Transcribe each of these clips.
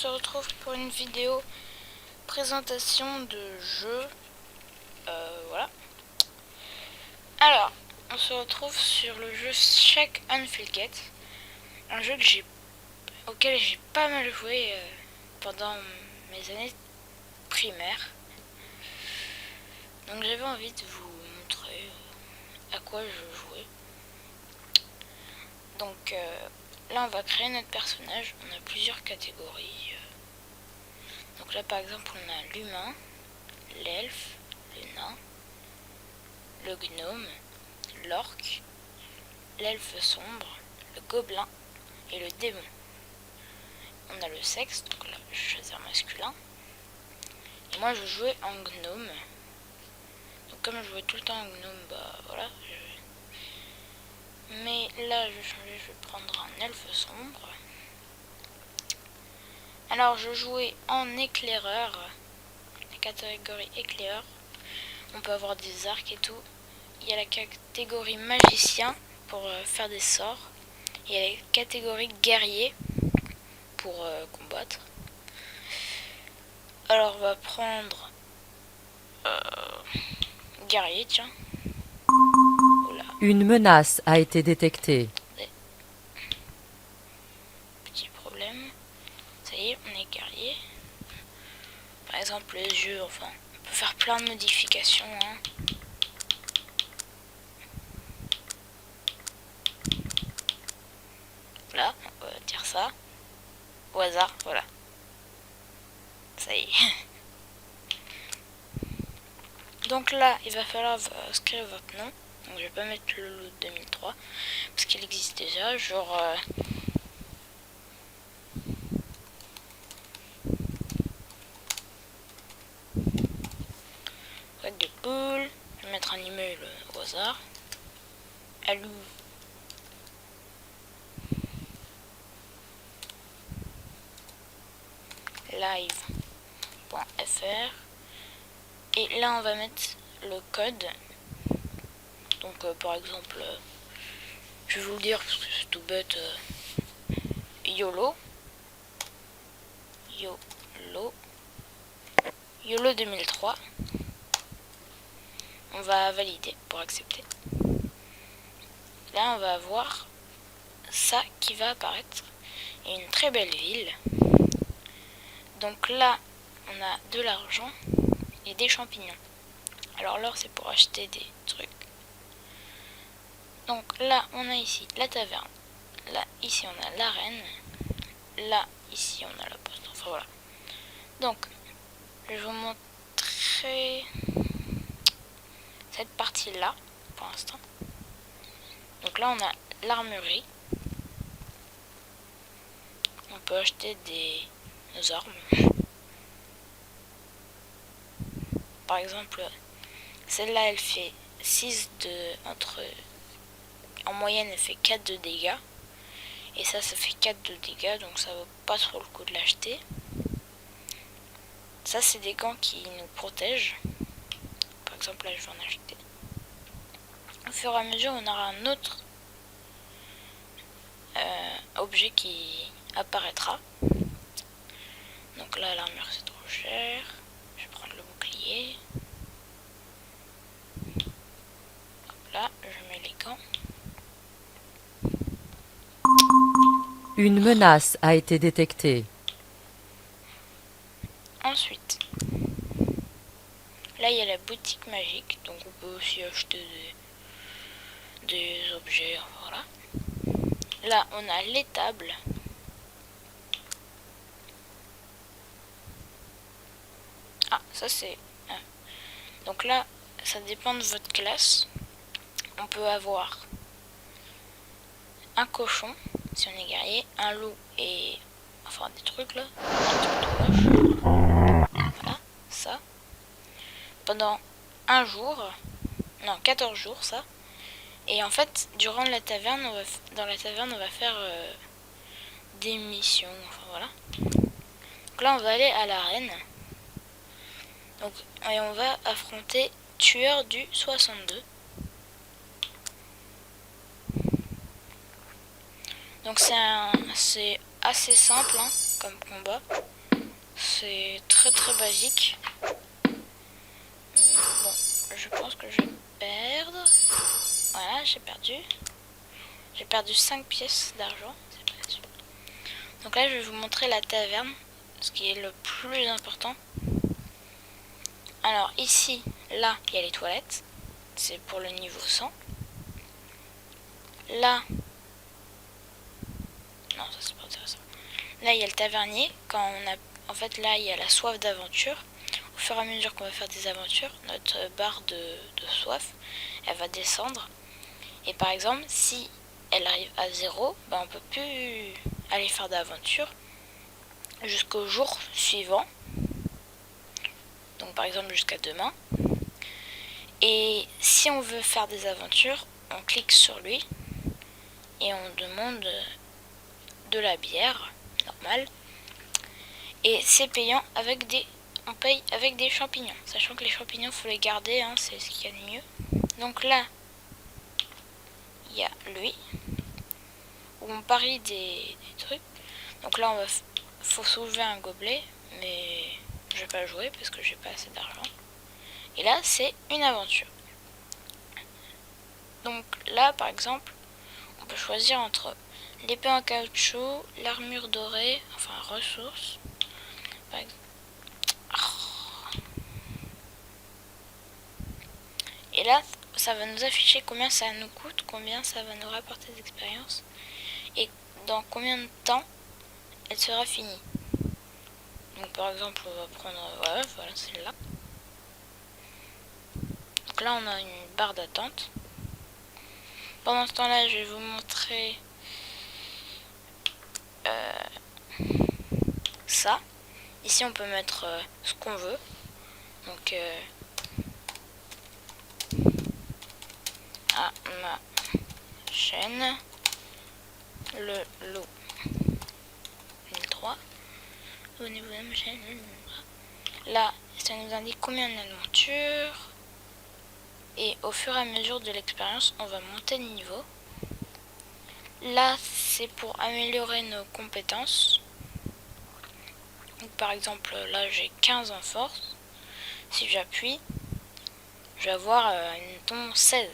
se retrouve pour une vidéo présentation de jeu. Voilà. Alors, on se retrouve sur le jeu Check and Filget, un jeu auquel j'ai pas mal joué pendant mes années primaires. Donc j'avais envie de vous montrer à quoi je jouais. Donc là on va créer notre personnage. On a plusieurs catégories. Donc là par exemple on a l'humain, l'elfe, le nain, le gnome, l'orc, l'elfe sombre, le gobelin et le démon. On a le sexe, donc là je vais choisir masculin. Et moi je jouais en gnome. Donc comme je jouais tout le temps en gnome, bah voilà. Mais là je vais changer, je vais prendre un elfe sombre. Alors je jouais en éclaireur, la catégorie éclaireur. On peut avoir des arcs et tout. Il y a la catégorie magicien pour faire des sorts. Il y a la catégorie guerrier pour combattre. Alors on va prendre guerrier, tiens. Oula. Une menace a été détectée. Petit problème. Ça y est, on est guerrier. Par exemple les yeux, enfin, on peut faire plein de modifications. Là, on va dire ça. Au hasard, voilà. Ça y est. Donc là, il va falloir inscrire votre nom. Donc je vais pas mettre le lot 2003 parce qu'il existe déjà. Genre sac de poule. Je vais mettre un email au hasard. Alou. Live.fr. Et là on va mettre le code. Donc par exemple, je vais vous le dire parce que c'est tout bête. YOLO 2003. On va valider pour accepter. Là on va avoir ça qui va apparaître. Et une très belle ville. Donc là on a de l'argent et des champignons. Alors l'or c'est pour acheter des trucs. Donc là on a ici la taverne. Là ici on a l'arène. Là ici on a la poste. Enfin voilà. Donc je vais vous montrer cette partie là pour l'instant. Donc là on a l'armurerie. On peut acheter nos armes. Par exemple, celle-là elle fait 6 en moyenne elle fait 4 de dégâts. Et ça fait 4 de dégâts, donc ça vaut pas trop le coup de l'acheter. Ça c'est des gants qui nous protègent. Par exemple là je vais en acheter. Au fur et à mesure on aura un autre objet qui apparaîtra. Donc là l'armure c'est trop cher. Je vais prendre le bouclier. Hop là, je mets les gants. Une menace a été détectée. Ensuite, là il y a la boutique magique, donc on peut aussi acheter des objets, voilà. Là on a l'étable. Ah, ça c'est... Donc là, ça dépend de votre classe. On peut avoir un cochon, si on est guerrier, un loup et... Enfin des trucs là. Voilà, ça. Pendant un jour, non 14 jours ça. Et en fait, durant la taverne, dans la taverne, on va faire des missions. Enfin voilà. Donc là, on va aller à l'arène. Donc, et on va affronter Tueur du 62. Donc c'est assez simple. comme combat. C'est très très basique. Bon, je pense que je vais perdre. Voilà, j'ai perdu. J'ai perdu 5 pièces d'argent. Donc là, je vais vous montrer la taverne, ce qui est le plus important. Alors ici, là, il y a les toilettes. C'est pour le niveau 100. Là, non, ça c'est pas intéressant. Là, il y a le tavernier. Quand on a, en fait, là, il y a la soif d'aventure. Au fur et à mesure qu'on va faire des aventures, notre barre de soif, elle va descendre. Et par exemple, si elle arrive à 0, ben on peut plus aller faire d'aventure jusqu'au jour suivant. Donc par exemple jusqu'à demain. Et si on veut faire des aventures, on clique sur lui et on demande de la bière normale. Et c'est payant avec des... On paye avec des champignons. Sachant que les champignons, faut les garder, hein, c'est ce qu'il y a de mieux. Donc là, il y a lui, où on parie des trucs. Donc là, faut soulever un gobelet, mais je vais pas jouer parce que j'ai pas assez d'argent. Et là, c'est une aventure. Donc là, par exemple, on peut choisir entre l'épée en caoutchouc, l'armure dorée, enfin ressources. Par exemple. Et là, ça va nous afficher combien ça nous coûte, combien ça va nous rapporter d'expérience et dans combien de temps elle sera finie. Donc par exemple, on va prendre, ouais, voilà celle-là. Donc là, on a une barre d'attente. Pendant ce temps-là, je vais vous montrer ça. Ici, on peut mettre ce qu'on veut. Donc, à ma chaîne, le lot 1003. Au niveau de ma chaîne, là, ça nous indique combien d'aventures. Et au fur et à mesure de l'expérience, on va monter de niveau. Là, c'est pour améliorer nos compétences. Donc, par exemple, là, j'ai 15 en force. Si j'appuie, je vais avoir une 16.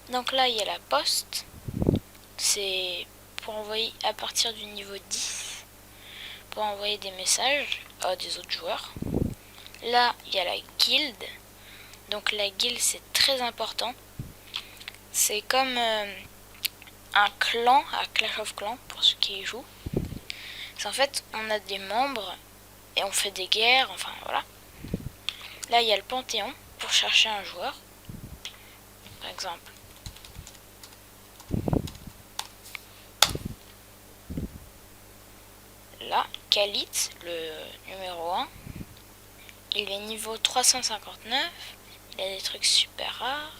Donc là, il y a la poste. C'est pour envoyer à partir du niveau 10, pour envoyer des messages à des autres joueurs. Là, il y a la guilde. Donc la guilde, c'est très important. C'est comme un clan, à Clash of Clans, pour ceux qui y jouent. C'est en fait, on a des membres et on fait des guerres, enfin voilà. Là, il y a le Panthéon pour chercher un joueur. Par exemple. Là, Khalit, le numéro 1, il est niveau 359. Il a des trucs super rares.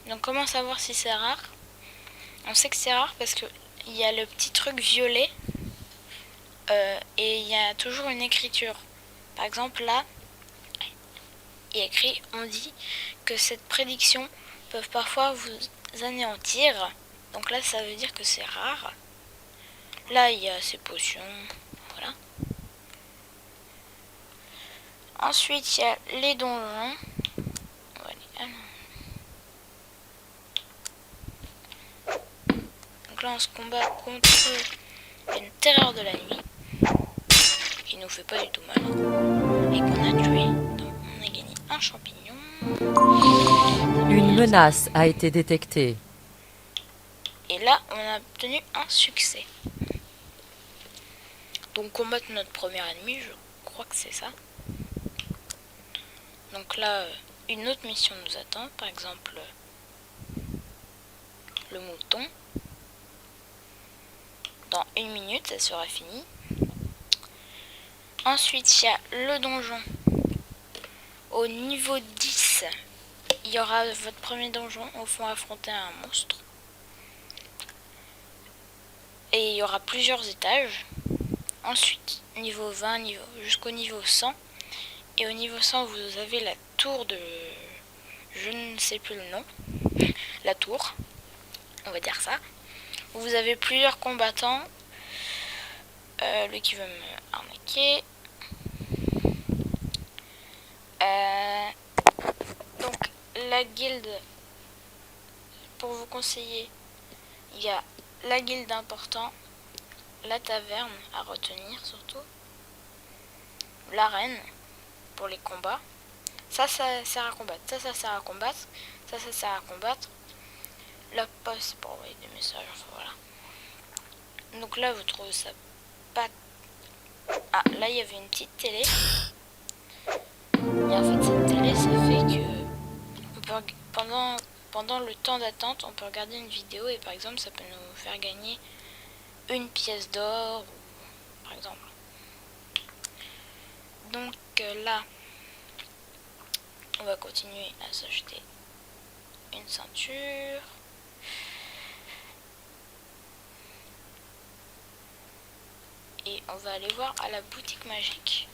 Donc comment savoir si c'est rare? On sait que c'est rare parce que il y a le petit truc violet et il y a toujours une écriture. Par exemple là, il y a écrit, on dit que cette prédiction peut parfois vous anéantir. Donc là, ça veut dire que c'est rare. Là, il y a ces potions, voilà. Ensuite, il y a les donjons. Donc là, on se combat contre une terreur de la nuit qui nous fait pas du tout mal et qu'on a tué. Donc, on a gagné un champignon. Une menace a été détectée. Et là, on a obtenu un succès. Donc, combattre notre premier ennemi, je crois que c'est ça. Donc là, une autre mission nous attend. Par exemple, le mouton. Dans 1 minute, ça sera fini. Ensuite, il y a le donjon. Au niveau 10, il y aura votre premier donjon où il faut affronter un monstre. Et il y aura plusieurs étages. Ensuite, niveau 20, jusqu'au niveau 100. Et au niveau 100, vous avez la tour de... Je ne sais plus le nom. La tour, on va dire ça. Vous avez plusieurs combattants. Lui qui veut me arnaquer. Donc la guilde, pour vous conseiller, il y a la guilde important, la taverne à retenir surtout, l'arène pour les combats. Ça sert à combattre, ça sert à combattre, ça sert à combattre. La poste c'est pour envoyer des messages, enfin voilà. Donc là vous trouvez ça pas... Ah, là il y avait une petite télé. Et en fait cette télé ça fait que on peut, pendant le temps d'attente on peut regarder une vidéo et par exemple ça peut nous faire gagner une pièce d'or par exemple. Donc là on va continuer à s'acheter une ceinture. Et on va aller voir à la boutique magique.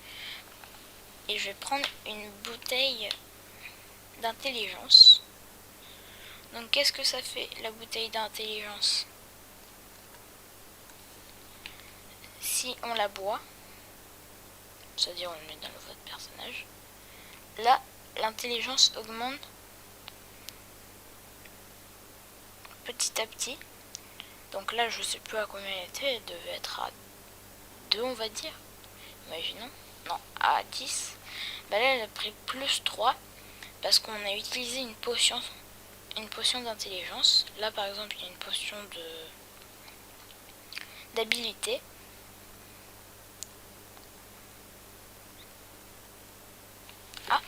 Et je vais prendre une bouteille d'intelligence. Donc qu'est-ce que ça fait la bouteille d'intelligence? Si on la boit, c'est-à-dire on le met dans le votre personnage, là l'intelligence augmente petit à petit. Donc là je sais plus à combien elle était, elle devait être à 2 on va dire. Imaginons. Non, à 10. Bah là elle a pris plus 3 parce qu'on a utilisé une potion d'intelligence. Là par exemple il y a une potion d'habilité. Ah.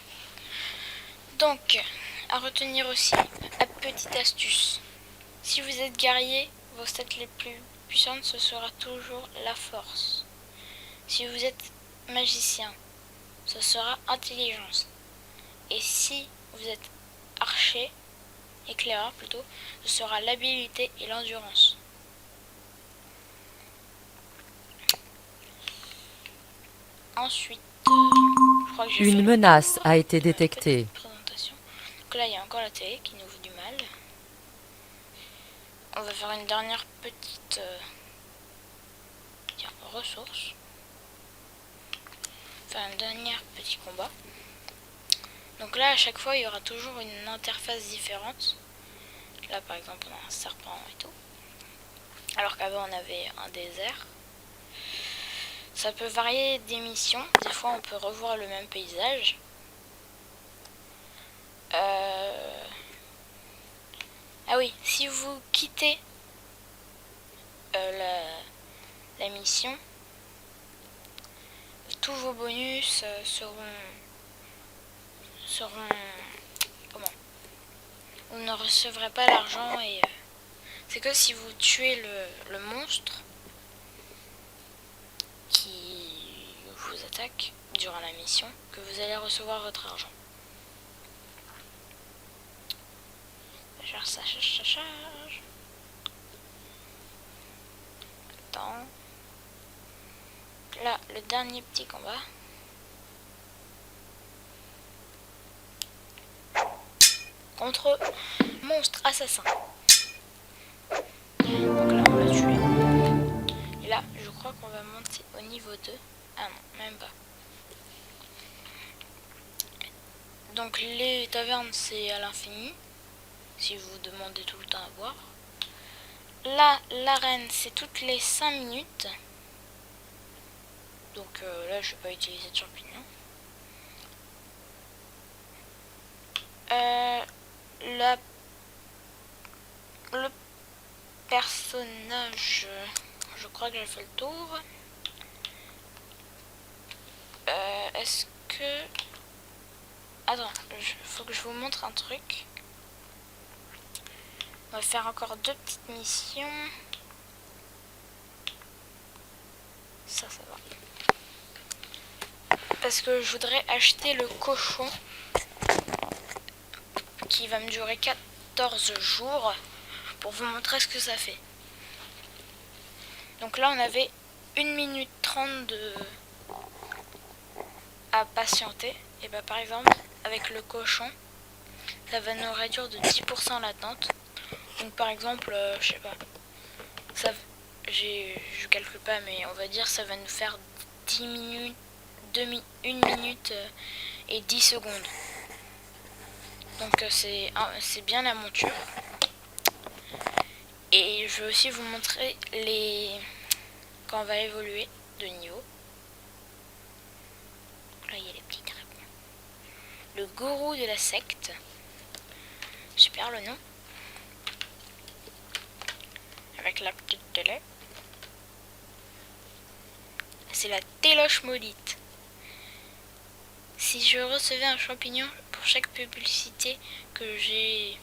Donc à retenir aussi, la petite astuce. Si vous êtes guerrier, vos stats les plus puissantes ce sera toujours la force. Si vous êtes magicien, ce sera intelligence. Et si vous êtes archer, éclaireur plutôt, ce sera l'habilité et l'endurance. Ensuite, je crois que j'ai Une fait menace le tour a été de ma détectée. petite présentation. Donc là, il y a encore la télé qui nous fait du mal. On va faire une dernière petite ressource. Faire un dernier petit combat. Donc là à chaque fois il y aura toujours une interface différente. Là par exemple on a un serpent et tout. Alors qu'avant on avait un désert. Ça peut varier des missions. Des fois on peut revoir le même paysage. Ah oui, si vous quittez la mission, tous vos bonus seront comment? Vous ne recevrez pas l'argent et c'est que si vous tuez le monstre qui vous attaque durant la mission que vous allez recevoir votre argent. Ça charge. Attends. Là, le dernier petit combat. Contre monstre assassin. Donc là, on l'a tué. Et là, je crois qu'on va monter au niveau 2. Ah non, même pas. Donc les tavernes, c'est à l'infini. Si vous demandez tout le temps à boire. Là, l'arène, c'est toutes les 5 minutes. Donc là, je vais pas utiliser de champignons. Le personnage, je crois que j'ai fait le tour. Est-ce que... Attends, faut que je vous montre un truc. On va faire encore 2 petites missions. Ça va. Parce que je voudrais acheter le cochon qui va me durer 14 jours pour vous montrer ce que ça fait. Donc là on avait 1 minute 30 à patienter. Et bah par exemple avec le cochon ça va nous réduire de 10% l'attente. Donc par exemple je sais pas, je calcule pas, mais on va dire ça va nous faire 10 minutes, 1 minute et 10 secondes. Donc c'est bien la monture. Et je vais aussi vous montrer quand on va évoluer de niveau. Là il y a les petits dragons. Le gourou de la secte. Super le nom. Avec la petite télé. C'est la téloche maudite. Si je recevais un champignon pour chaque publicité que j'ai...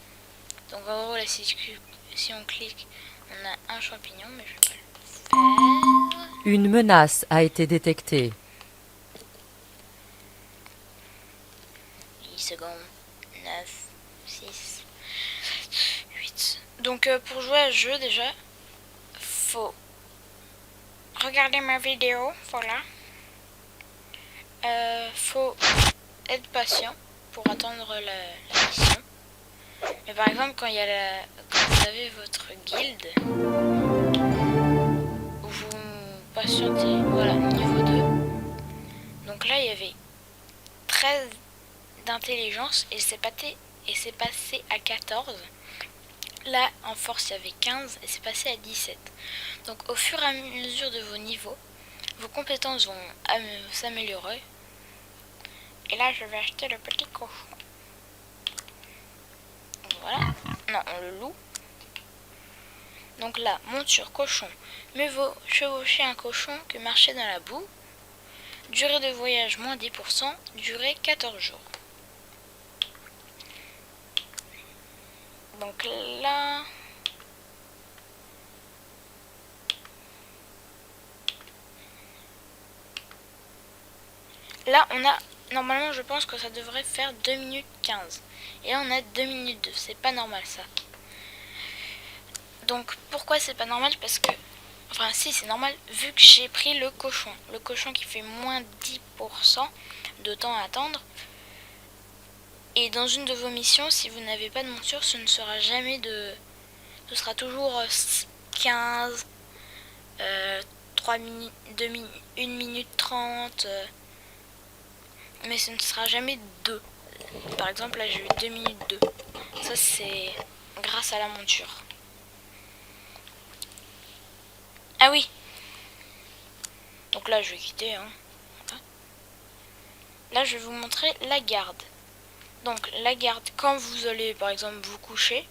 Donc en gros là si on clique, on a un champignon, mais je vais pas le faire. Une menace a été détectée. 10 secondes. 9, 6, 8. Donc pour jouer à ce jeu déjà, faut regarder ma vidéo, voilà. Faut être patient pour attendre la mission. Mais par exemple quand vous avez votre guilde, vous patientez, voilà, niveau 2. Donc là il y avait 13 d'intelligence et c'est passé à 14. Là en force il y avait 15 et c'est passé à 17. Donc au fur et à mesure de vos niveaux, vos compétences vont s'améliorer. Et là je vais acheter le petit cochon. Voilà. Non, on le loue. Donc là, monture cochon. Mieux vaut chevaucher un cochon que marcher dans la boue. Durée de voyage moins 10%. Durée 14 jours. Donc là... Là, on a... Normalement, je pense que ça devrait faire 2 minutes 15. Et là, on a 2 minutes 2. C'est pas normal, ça. Donc, pourquoi c'est pas normal? Parce que... Enfin, si, c'est normal, vu que j'ai pris le cochon. Le cochon qui fait moins 10% de temps à attendre. Et dans une de vos missions, si vous n'avez pas de monture, ce ne sera jamais de... Ce sera toujours 15, 3 minutes, 1 minute 30... mais ce ne sera jamais 2. Par exemple, là j'ai eu 2 minutes 2. Ça c'est grâce à la monture. Ah oui. Donc là je vais quitter. Là je vais vous montrer la garde. Donc la garde, quand vous allez par exemple vous coucher,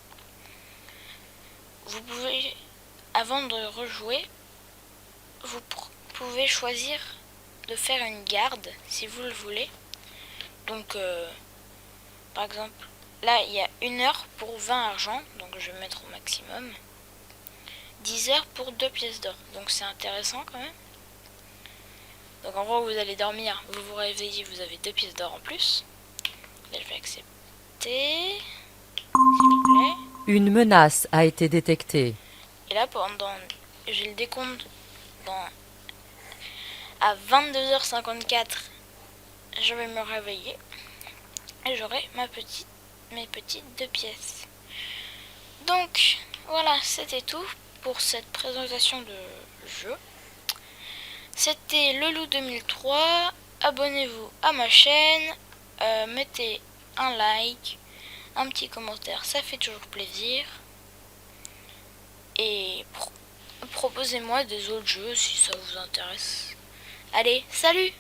vous pouvez, avant de rejouer, vous pouvez choisir de faire une garde si vous le voulez. Donc par exemple là il y a 1 heure pour 20 argent, donc je vais mettre au maximum. 10 heures pour 2 pièces d'or, donc c'est intéressant quand même. Donc en gros vous allez dormir, vous vous réveillez, vous avez 2 pièces d'or en plus. Là je vais accepter, s'il vous plaît. Une menace a été détectée. Et là j'ai le décompte à 22h54, je vais me réveiller et j'aurai mes petites 2 pièces. Donc voilà, c'était tout pour cette présentation de jeu. C'était le loup 2003. Abonnez-vous à ma chaîne, mettez un like, un petit commentaire, ça fait toujours plaisir. Et proposez-moi des autres jeux si ça vous intéresse. Allez, salut!